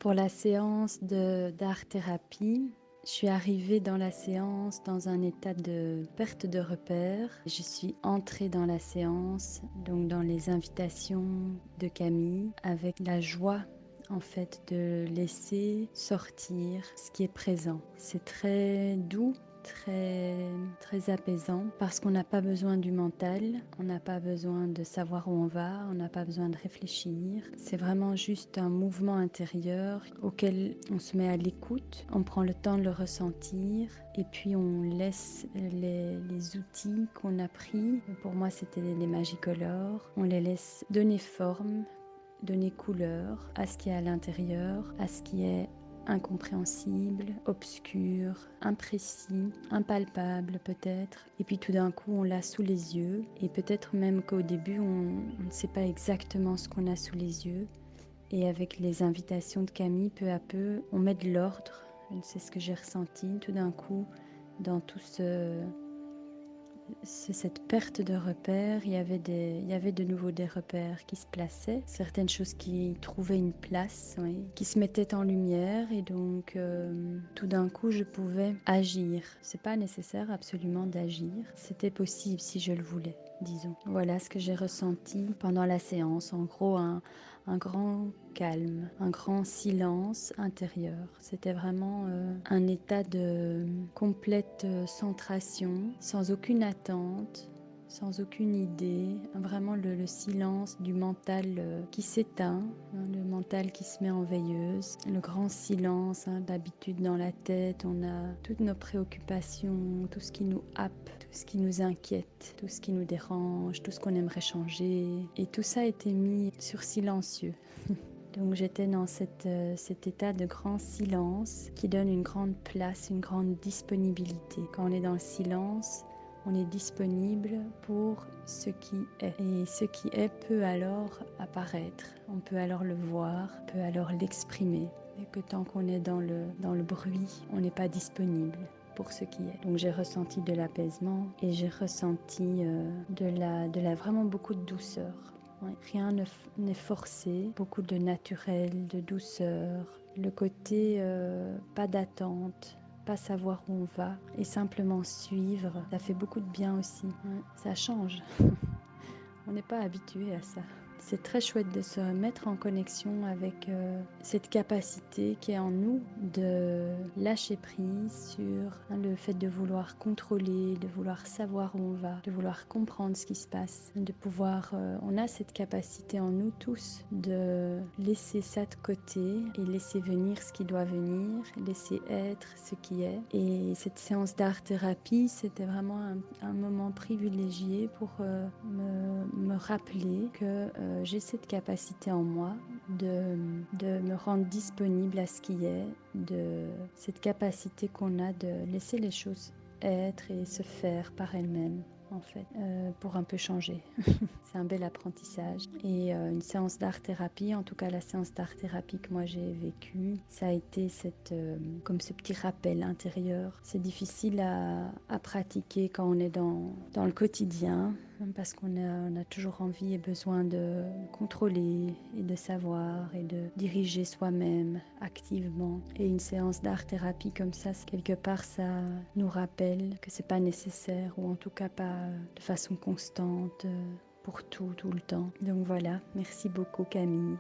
Pour la séance d'art-thérapie, je suis arrivée dans la séance dans un état de perte de repère. Je suis entrée dans la séance, donc dans les invitations de Camille, avec la joie en fait de laisser sortir ce qui est présent. C'est très doux, très apaisant parce qu'on n'a pas besoin du mental, on n'a pas besoin de savoir où on va, on n'a pas besoin de réfléchir. C'est vraiment juste un mouvement intérieur auquel on se met à l'écoute, on prend le temps de le ressentir et puis on laisse les outils qu'on a pris. Pour moi, c'était les magicolores. On les laisse donner forme, donner couleur à ce qui est à l'intérieur, à ce qui est incompréhensible, obscur, imprécis, impalpable peut-être. Et puis tout d'un coup, on l'a sous les yeux. Et peut-être même qu'au début, on ne sait pas exactement ce qu'on a sous les yeux. Et avec les invitations de Camille, peu à peu, on met de l'ordre. C'est ce que j'ai ressenti tout d'un coup dans tout cette perte de repères. Il y avait de nouveau des repères qui se plaçaient, certaines choses qui trouvaient une place, oui, qui se mettaient en lumière et donc tout d'un coup je pouvais agir. C'est pas nécessaire absolument d'agir, c'était possible si je le voulais, disons. Voilà ce que j'ai ressenti pendant la séance. En gros, un grand calme, un grand silence intérieur. C'était vraiment un état de complète centration, sans aucune attente, sans aucune idée, vraiment le silence du mental qui s'éteint, le mental qui se met en veilleuse, le grand silence. D'habitude dans la tête, on a toutes nos préoccupations, tout ce qui nous happe, tout ce qui nous inquiète, tout ce qui nous dérange, tout ce qu'on aimerait changer. Et tout ça a été mis sur silencieux. Donc j'étais dans cet état de grand silence qui donne une grande place, une grande disponibilité. Quand on est dans le silence, on est disponible pour ce qui est. Et ce qui est peut alors apparaître, on peut alors le voir, on peut alors l'exprimer. Et que tant qu'on est dans le bruit, on n'est pas disponible pour ce qui est. Donc j'ai ressenti de l'apaisement et j'ai ressenti vraiment beaucoup de douceur. Ouais, rien n'est forcé, beaucoup de naturel, de douceur, le côté pas d'attente, pas savoir où on va et simplement suivre, ça fait beaucoup de bien aussi. Ouais, ça change, on n'est pas habitué à ça. C'est très chouette de se mettre en connexion avec cette capacité qui est en nous de lâcher prise sur le fait de vouloir contrôler, de vouloir savoir où on va, de vouloir comprendre ce qui se passe, de pouvoir... on a cette capacité en nous tous de laisser ça de côté et laisser venir ce qui doit venir, laisser être ce qui est. Et cette séance d'art-thérapie, c'était vraiment un moment privilégié pour me rappeler que j'ai cette capacité en moi de me rendre disponible à ce qui est, de cette capacité qu'on a de laisser les choses être et se faire par elles-mêmes, en fait, pour un peu changer. C'est un bel apprentissage. Et une séance d'art-thérapie, en tout cas la séance d'art-thérapie que moi j'ai vécue, ça a été comme ce petit rappel intérieur. C'est difficile à pratiquer quand on est dans le quotidien, parce on a toujours envie et besoin de contrôler et de savoir et de diriger soi-même activement. Et une séance d'art-thérapie comme ça, quelque part, ça nous rappelle que c'est pas nécessaire, ou en tout cas pas de façon constante pour tout le temps. Donc voilà, merci beaucoup Camille.